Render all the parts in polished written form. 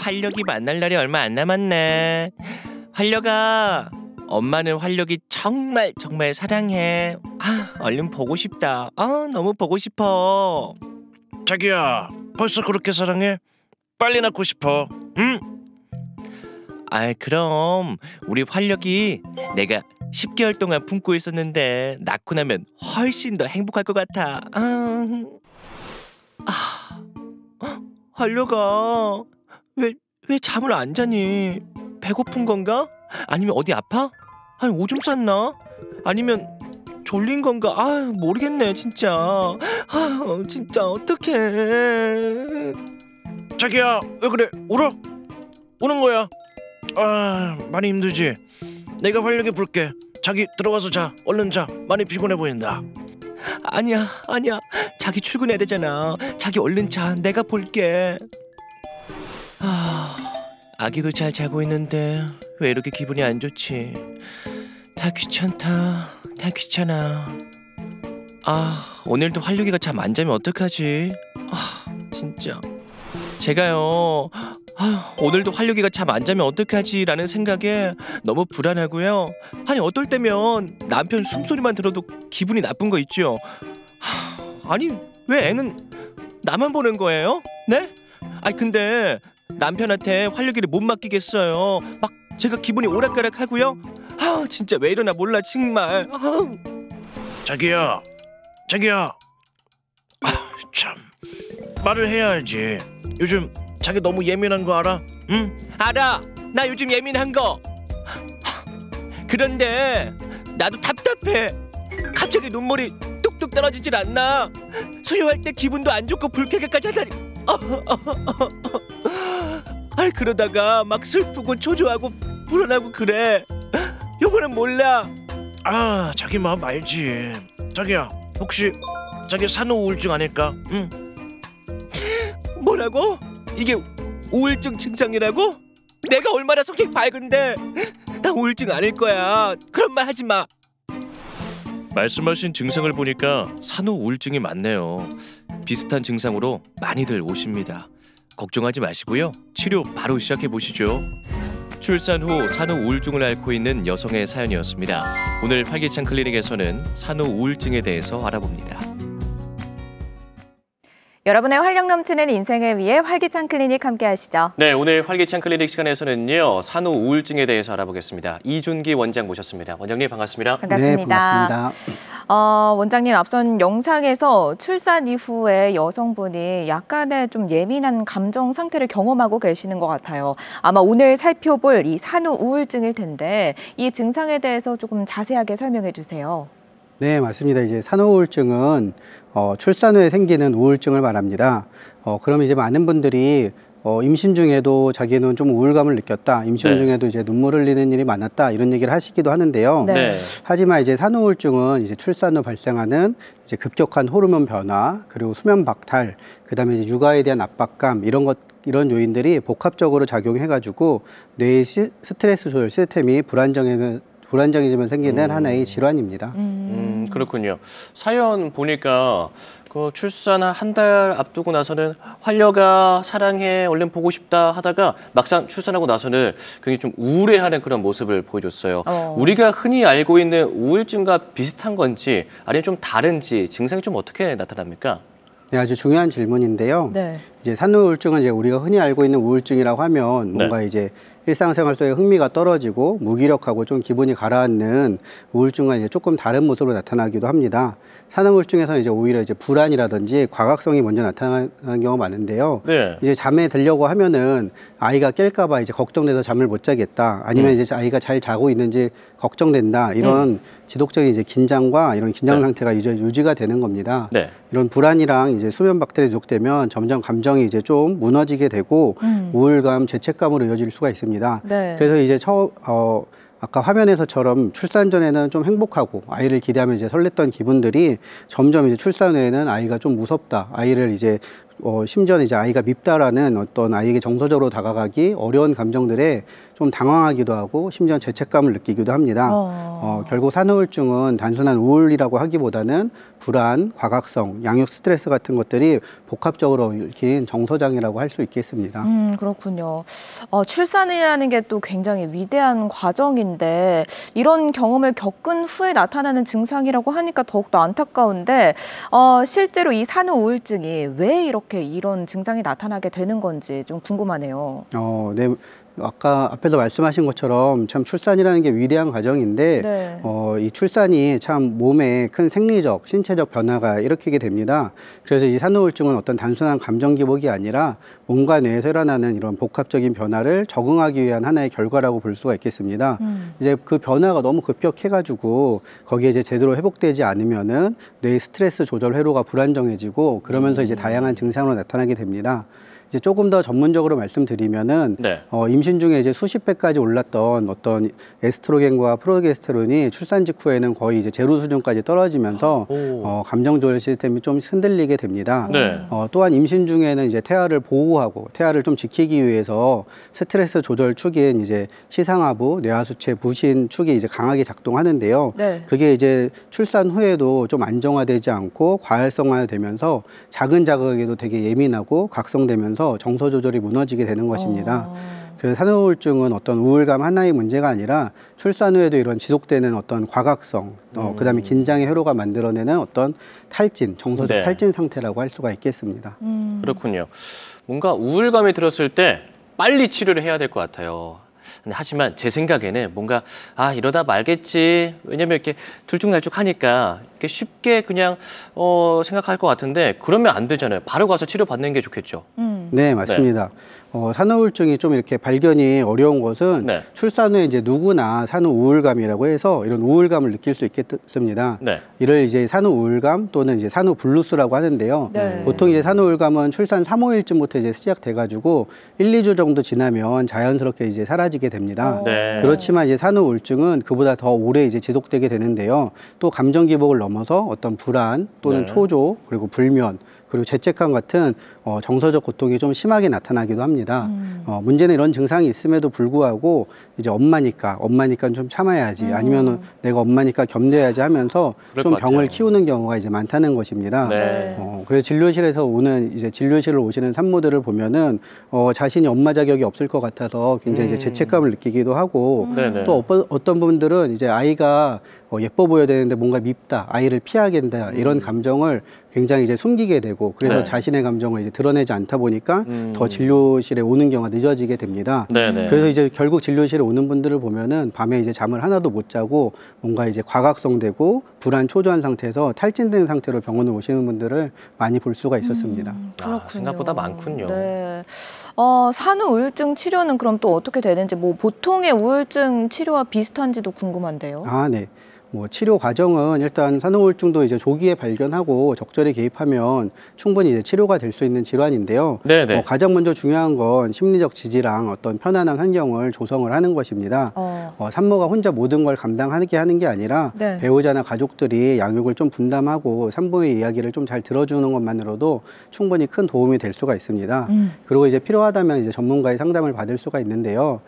활력이 만날 날이 얼마 안 남았네. 활력아, 엄마는 활력이 정말 정말 사랑해. 얼른 보고 싶다. 너무 보고 싶어. 자기야, 벌써 그렇게 사랑해? 빨리 낳고 싶어. 응? 그럼 우리 활력이 내가 10개월 동안 품고 있었는데 낳고 나면 훨씬 더 행복할 것 같아. 활력아, 왜 잠을 안 자니? 배고픈 건가? 아니면 어디 아파? 아니 오줌 쌌나? 아니면 졸린 건가? 모르겠네 진짜. 진짜 어떡해. 자기야, 왜 그래? 울어? 우는 거야? 많이 힘들지? 내가 활력이 볼게. 자기 들어가서 자. 얼른 자. 많이 피곤해 보인다. 아니야. 자기 출근해야 되잖아. 자기 얼른 자. 내가 볼게. 아기도 잘 자고 있는데 왜 이렇게 기분이 안 좋지? 다 귀찮아. 오늘도 활력이가 잠 안 자면 어떡하지? 진짜 제가요, 오늘도 활력이가 잠 안 자면 어떡하지? 라는 생각에 너무 불안하고요. 아니 어떨 때면 남편 숨소리만 들어도 기분이 나쁜 거 있죠. 아니 왜 애는 나만 보는 거예요? 네? 근데 남편한테 활력이를 못 맡기겠어요. 막 제가 기분이 오락가락하고요. 진짜 왜 이러나 몰라 정말. 자기야. 참, 말을 해야 알지. 요즘 자기 너무 예민한 거 알아? 응? 알아. 나 요즘 예민한 거. 그런데 나도 답답해. 갑자기 눈물이 뚝뚝 떨어지질 않나? 수유할 때 기분도 안 좋고 불쾌감까지 하다니. 그러다가 막 슬프고 초조하고 불안하고 그래. 요번엔 몰라. 자기 마음 알지. 자기야, 혹시 자기 산후 우울증 아닐까? 응? 뭐라고? 이게 우울증 증상이라고? 내가 얼마나 성격 밝은데. 나 우울증 아닐 거야. 그런 말 하지 마. 말씀하신 증상을 보니까 산후 우울증이 많네요. 비슷한 증상으로 많이들 오십니다. 걱정하지 마시고요. 치료 바로 시작해 보시죠. 출산 후 산후 우울증을 앓고 있는 여성의 사연이었습니다. 오늘 활기찬 클리닉에서는 산후 우울증에 대해서 알아봅니다. 여러분의 활력 넘치는 인생을 위해 활기찬 클리닉 함께 하시죠. 네, 오늘 활기찬 클리닉 시간에서는요. 산후 우울증에 대해서 알아보겠습니다. 이준기 원장 모셨습니다. 원장님 반갑습니다. 반갑습니다. 네, 반갑습니다. 원장님, 앞선 영상에서 출산 이후에 여성분이 약간의 좀 예민한 감정 상태를 경험하고 계시는 것 같아요. 아마 오늘 살펴볼 이 산후 우울증일 텐데 이 증상에 대해서 조금 자세하게 설명해 주세요. 네, 맞습니다. 이제 산후 우울증은 출산 후에 생기는 우울증을 말합니다. 그럼 이제 많은 분들이 임신 중에도 자기는 좀 우울감을 느꼈다. 임신 중에도 이제 눈물 흘리는 일이 많았다. 이런 얘기를 하시기도 하는데요. 하지만 이제 산후 우울증은 이제 출산 후 발생하는 이제 급격한 호르몬 변화, 그리고 수면 박탈, 그다음에 이제 육아에 대한 압박감 이런 요인들이 복합적으로 작용해가지고 뇌의 스트레스 조절 시스템이 불안정해지면 생기는 하나의 질환입니다. 그렇군요. 사연 보니까 그 출산 한 달 앞두고 나서는 활력아 사랑해 얼른 보고 싶다 하다가 막상 출산하고 나서는 굉장히 좀 우울해하는 그런 모습을 보여줬어요. 우리가 흔히 알고 있는 우울증과 비슷한 건지 아니면 좀 다른지 증상이 좀 어떻게 나타납니까? 네, 아주 중요한 질문인데요. 이제 산후 우울증은 이제 우리가 흔히 알고 있는 우울증이라고 하면 뭔가 이제 일상생활 속에 흥미가 떨어지고 무기력하고 좀 기분이 가라앉는 우울증과 이제 조금 다른 모습으로 나타나기도 합니다. 산후 우울증에서는 이제 오히려 이제 불안이라든지 과각성이 먼저 나타나는 경우가 많은데요. 이제 잠에 들려고 하면은 아이가 깰까봐 이제 걱정돼서 잠을 못 자겠다. 아니면 이제 아이가 잘 자고 있는지 걱정된다. 이런 지속적인 이제 긴장과 이런 긴장 상태가 이제 유지가 되는 겁니다. 이런 불안이랑 이제 수면 박탈이 누적되면 점점 감정이 이제 좀 무너지게 되고 우울감, 죄책감으로 이어질 수가 있습니다. 그래서 이제 아까 화면에서처럼 출산 전에는 좀 행복하고 아이를 기대하며 이제 설렜던 기분들이 점점 이제 출산 후에는 아이가 좀 무섭다, 아이를 이제 심지어는 이제 아이가 밉다라는 어떤 아이에게 정서적으로 다가가기 어려운 감정들에 좀 당황하기도 하고 심지어 죄책감을 느끼기도 합니다. 결국 산후우울증은 단순한 우울이라고 하기보다는 불안, 과각성, 양육 스트레스 같은 것들이 복합적으로 얽힌 정서장애라고 할 수 있겠습니다. 그렇군요. 출산이라는 게 또 굉장히 위대한 과정인데 이런 경험을 겪은 후에 나타나는 증상이라고 하니까 더욱더 안타까운데 실제로 이 산후우울증이 왜 이렇게 이런 증상이 나타나게 되는 건지 좀 궁금하네요. 네. 아까 앞에서 말씀하신 것처럼 참 출산이라는 게 위대한 과정인데 네. 이 출산이 참 몸에 큰 생리적, 신체적 변화가 일으키게 됩니다. 그래서 이 산후우울증은 어떤 단순한 감정 기복이 아니라 몸과 뇌에서 일어나는 이런 복합적인 변화를 적응하기 위한 하나의 결과라고 볼 수가 있겠습니다. 이제 그 변화가 너무 급격해가지고 거기에 이제 제대로 회복되지 않으면은 뇌의 스트레스 조절 회로가 불안정해지고 그러면서 이제 다양한 증상으로 나타나게 됩니다. 이제 조금 더 전문적으로 말씀드리면은 네. 임신 중에 이제 수십 배까지 올랐던 어떤 에스트로겐과 프로게스테론이 출산 직후에는 거의 이제 제로 수준까지 떨어지면서 감정 조절 시스템이 좀 흔들리게 됩니다. 네. 또한 임신 중에는 이제 태아를 보호하고 태아를 좀 지키기 위해서 스트레스 조절 축인 이제 시상하부, 뇌하수체, 부신 축이 이제 강하게 작동하는데요. 네. 그게 이제 출산 후에도 좀 안정화되지 않고 과활성화되면서 작은 자극에도 되게 예민하고 각성되면서 정서 조절이 무너지게 되는 것입니다. 그래서 산후우울증은 어떤 우울감 하나의 문제가 아니라 출산 후에도 이런 지속되는 어떤 과각성, 그다음에 긴장의 회로가 만들어내는 어떤 탈진, 정서적 네. 탈진 상태라고 할 수가 있겠습니다. 그렇군요. 뭔가 우울감이 들었을 때 빨리 치료를 해야 될 것 같아요. 하지만 제 생각에는 뭔가 이러다 말겠지. 왜냐면 이렇게 들쭉날쭉하니까 이렇게 쉽게 그냥 생각할 것 같은데 그러면 안 되잖아요. 바로 가서 치료받는 게 좋겠죠. 네, 맞습니다. 산후우울증이 좀 이렇게 발견이 어려운 것은 네. 출산 후에 이제 누구나 산후우울감이라고 해서 이런 우울감을 느낄 수 있겠습니다. 네. 이를 이제 산후우울감 또는 이제 산후블루스라고 하는데요. 네. 보통 이제 산후우울감은 출산 3, 5일쯤부터 이제 시작돼가지고 1, 2주 정도 지나면 자연스럽게 이제 사라지게 됩니다. 네. 그렇지만 이제 산후우울증은 그보다 더 오래 이제 지속되게 되는데요. 또 감정 기복을 넘어서 어떤 불안 또는 네. 초조 그리고 불면 그리고 죄책감 같은 정서적 고통이 좀 심하게 나타나기도 합니다. 문제는 이런 증상이 있음에도 불구하고 이제 엄마니까 좀 참아야지 아니면은 내가 엄마니까 견뎌야지 하면서 좀 병을 키우는 경우가 이제 많다는 것입니다. 네. 그래서 진료실에서 오는 이제 진료실을 오시는 산모들을 보면은 자신이 엄마 자격이 없을 것 같아서 굉장히 이제 죄책감을 느끼기도 하고 네네. 또 어떤 분들은 이제 아이가 예뻐 보여야 되는데 뭔가 밉다, 아이를 피하겠다 이런 감정을 굉장히 이제 숨기게 되고 그래서 네. 자신의 감정을 이제 드러내지 않다 보니까 더 진료실에 오는 경우가 늦어지게 됩니다. 네네. 그래서 이제 결국 진료실에 오는 분들을 보면은 밤에 이제 잠을 하나도 못 자고 뭔가 이제 과각성되고 불안 초조한 상태에서 탈진된 상태로 병원에 오시는 분들을 많이 볼 수가 있었습니다. 그렇군요. 생각보다 많군요. 네. 산후우울증 치료는 그럼 또 어떻게 되는지 뭐 보통의 우울증 치료와 비슷한지도 궁금한데요. 네. 치료 과정은 일단 산후우울증도 이제 조기에 발견하고 적절히 개입하면 충분히 이제 치료가 될 수 있는 질환인데요. 네네. 가장 먼저 중요한 건 심리적 지지랑 어떤 편안한 환경을 조성을 하는 것입니다. 산모가 혼자 모든 걸 감당하게 하는 게 아니라 네. 배우자나 가족들이 양육을 좀 분담하고 산모의 이야기를 좀 잘 들어주는 것만으로도 충분히 큰 도움이 될 수가 있습니다. 그리고 이제 필요하다면 이제 전문가의 상담을 받을 수가 있는데요.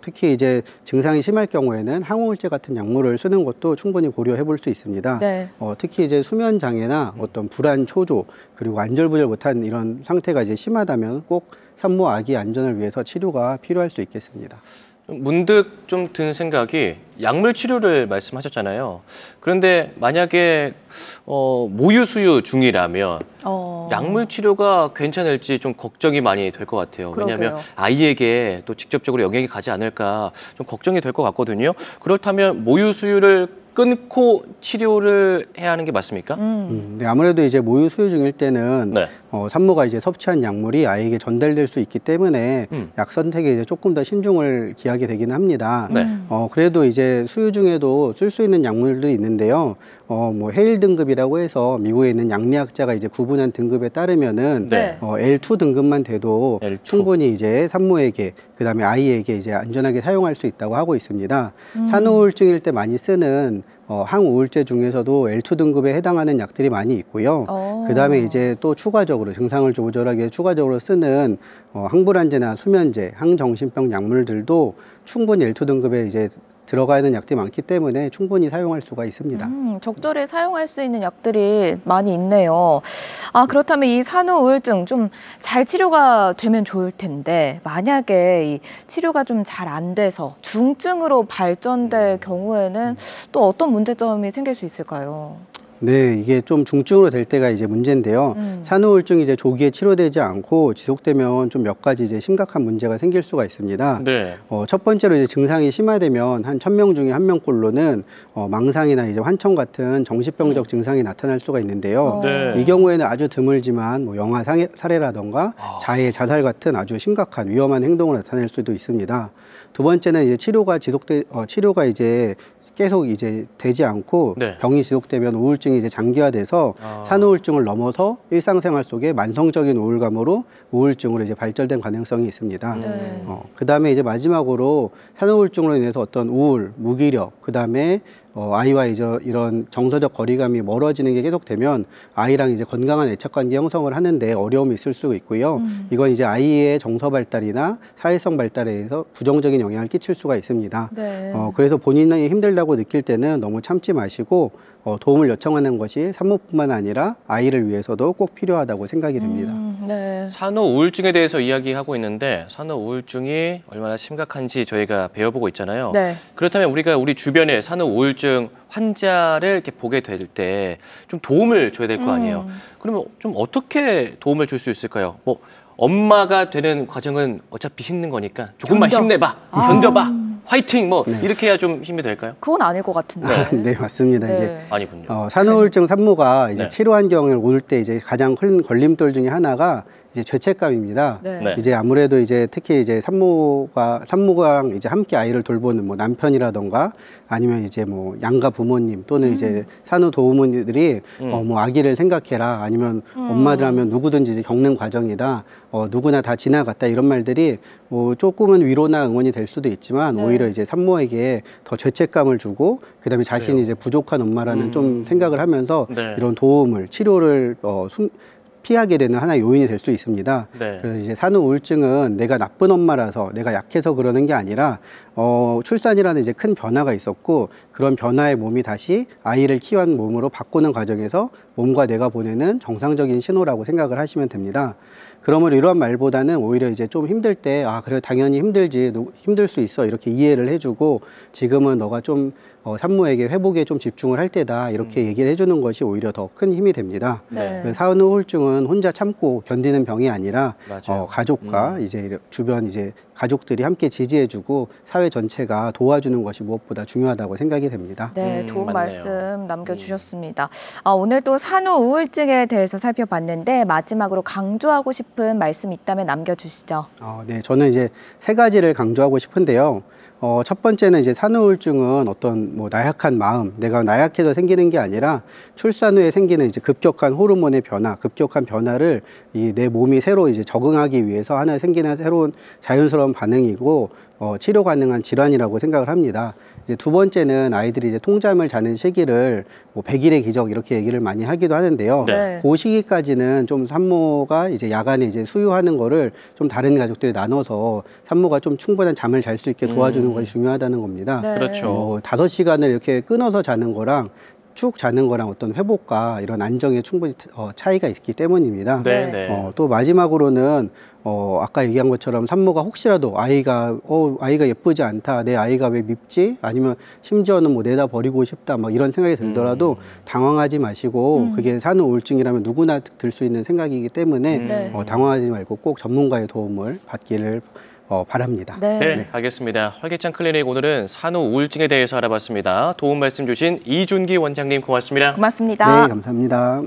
특히 이제 증상이 심할 경우에는 항우울제 같은 약물을 쓰는 것도 충분히 고려해 볼 수 있습니다. 네. 특히 이제 수면 장애나 어떤 불안, 초조 그리고 안절부절 못한 이런 상태가 이제 심하다면 꼭 산모 아기 안전을 위해서 치료가 필요할 수 있겠습니다. 문득 좀 든 생각이 약물 치료를 말씀하셨잖아요. 그런데 만약에 모유 수유 중이라면 약물 치료가 괜찮을지 좀 걱정이 많이 될 것 같아요. 왜냐하면 아이에게 또 직접적으로 영향이 가지 않을까 좀 걱정이 될 것 같거든요. 그렇다면 모유 수유를 끊고 치료를 해야 하는 게 맞습니까? 네, 아무래도 이제 모유 수유 중일 때는 네. 산모가 이제 섭취한 약물이 아이에게 전달될 수 있기 때문에 약 선택에 이제 조금 더 신중을 기하게 되기는 합니다. 네. 그래도 이제 수유 중에도 쓸 수 있는 약물들이 있는데요. 뭐 헤일 등급이라고 해서 미국에 있는 양리학자가 이제 구분한 등급에 따르면은 네. L2 등급만 돼도 L2. 충분히 이제 산모에게 그다음에 아이에게 이제 안전하게 사용할 수 있다고 하고 있습니다. 산후우울증일 때 많이 쓰는 항우울제 중에서도 L2 등급에 해당하는 약들이 많이 있고요. 그다음에 이제 또 추가적으로 증상을 조절하기 위해 추가적으로 쓰는 항불안제나 수면제, 항정신병 약물들도 충분히 L2 등급에 이제 들어가 있는 약들이 많기 때문에 충분히 사용할 수가 있습니다. 적절히 사용할 수 있는 약들이 많이 있네요. 아, 그렇다면 이 산후우울증 좀 잘 치료가 되면 좋을 텐데 만약에 이 치료가 좀 잘 안 돼서 중증으로 발전될 경우에는 또 어떤 문제점이 생길 수 있을까요? 네, 이게 좀 중증으로 될 때가 이제 문제인데요. 산후우울증이 이제 조기에 치료되지 않고 지속되면 좀 몇 가지 이제 심각한 문제가 생길 수가 있습니다. 네. 첫 번째로 이제 증상이 심화되면 한 1000명 중에 1명꼴로는 망상이나 이제 환청 같은 정신병적 증상이 나타날 수가 있는데요. 네. 이 경우에는 아주 드물지만 뭐 영아 살해라던가 자해, 자살 같은 아주 심각한 위험한 행동을 나타낼 수도 있습니다. 두 번째는 이제 치료가 이제 계속 이제 되지 않고 네. 병이 지속되면 우울증이 이제 장기화돼서 산후우울증을 넘어서 일상생활 속에 만성적인 우울감으로 우울증으로 이제 발전된 가능성이 있습니다. 그다음에 이제 마지막으로 산후우울증으로 인해서 어떤 우울, 무기력, 그다음에 아이와 이제 이런 정서적 거리감이 멀어지는 게 계속되면 아이랑 이제 건강한 애착관계 형성을 하는데 어려움이 있을 수 있고요. 이건 이제 아이의 정서 발달이나 사회성 발달에 의해서 부정적인 영향을 끼칠 수가 있습니다. 네. 그래서 본인이 힘들다고 느낄 때는 너무 참지 마시고 도움을 요청하는 것이 산모뿐만 아니라 아이를 위해서도 꼭 필요하다고 생각이 됩니다. 네. 산후우울증에 대해서 이야기하고 있는데 산후우울증이 얼마나 심각한지 저희가 배워보고 있잖아요. 네. 그렇다면 우리가 우리 주변에 산후우울증 환자를 이렇게 보게 될 때 좀 도움을 줘야 될 거 아니에요. 그러면 좀 어떻게 도움을 줄 수 있을까요? 뭐 엄마가 되는 과정은 어차피 힘든 거니까 조금만 힘내봐, 견뎌봐, 화이팅 뭐 이렇게 해야 좀 힘이 될까요? 그건 아닐 것 같은데. 네, 맞습니다. 네. 이제 아니군요. 산후우울증 산모가 이제 네. 치료 환경을 올 때 이제 가장 큰 걸림돌 중에 하나가 이제 죄책감입니다. 네. 네. 이제 아무래도 이제 특히 이제 산모랑 이제 함께 아이를 돌보는 뭐 남편이라던가 아니면 이제 뭐 양가 부모님 또는 이제 산후도우미들이 뭐 아기를 생각해라 아니면 엄마들 하면 누구든지 이제 겪는 과정이다. 누구나 다 지나갔다 이런 말들이 뭐 조금은 위로나 응원이 될 수도 있지만 오히려 이제 산모에게 더 죄책감을 주고 그다음에 자신이 이제 부족한 엄마라는 좀 생각을 하면서 네. 이런 도움을 치료를 피하게 되는 하나의 요인이 될 수 있습니다. 네. 그래서 이제 산후우울증은 내가 나쁜 엄마라서 내가 약해서 그러는 게 아니라 출산이라는 이제 큰 변화가 있었고 그런 변화의 몸이 다시 아이를 키워한 몸으로 바꾸는 과정에서 몸과 내가 보내는 정상적인 신호라고 생각을 하시면 됩니다. 그러므로 이러한 말보다는 오히려 이제 좀 힘들 때 그래 당연히 힘들지 힘들 수 있어 이렇게 이해를 해주고 지금은 너가 좀 산모에게 회복에 좀 집중을 할 때다 이렇게 얘기를 해주는 것이 오히려 더 큰 힘이 됩니다. 네. 산후우울증은 혼자 참고 견디는 병이 아니라 맞아요. 가족과 이제 주변 이제 가족들이 함께 지지해주고 사회 전체가 도와주는 것이 무엇보다 중요하다고 생각이 됩니다. 네, 좋은 맞네요. 말씀 남겨주셨습니다. 오늘 또 산후우울증에 대해서 살펴봤는데 마지막으로 강조하고 싶은 말씀 있다면 남겨주시죠. 네, 저는 이제 세 가지를 강조하고 싶은데요. 첫 번째는 이제 산후우울증은 어떤 뭐 나약한 마음, 내가 나약해서 생기는 게 아니라 출산 후에 생기는 이제 급격한 호르몬의 변화, 급격한 변화를 내 몸이 새로 이제 적응하기 위해서 하나 생기는 새로운 자연스러운 반응이고 치료 가능한 질환이라고 생각을 합니다. 이제 두 번째는 아이들이 이제 통잠을 자는 시기를 뭐 100일의 기적 이렇게 얘기를 많이 하기도 하는데요. 네. 그 시기까지는 좀 산모가 이제 야간에 이제 수유하는 거를 좀 다른 가족들이 나눠서 산모가 좀 충분한 잠을 잘 수 있게 도와주는 것이 중요하다는 겁니다. 네. 그렇죠. 5시간을 이렇게 끊어서 자는 거랑 쭉 자는 거랑 어떤 회복과 이런 안정에 충분히 차이가 있기 때문입니다. 네, 네. 또 마지막으로는 아까 얘기한 것처럼 산모가 혹시라도 아이가 예쁘지 않다, 내 아이가 왜 밉지? 아니면 심지어는 뭐 내다 버리고 싶다, 막 이런 생각이 들더라도 당황하지 마시고 그게 산후우울증이라면 누구나 들 수 있는 생각이기 때문에 당황하지 말고 꼭 전문가의 도움을 받기를 바랍니다. 네. 네, 알겠습니다. 활기찬 클리닉 오늘은 산후우울증에 대해서 알아봤습니다. 도움 말씀 주신 이준기 원장님 고맙습니다. 고맙습니다. 네, 감사합니다.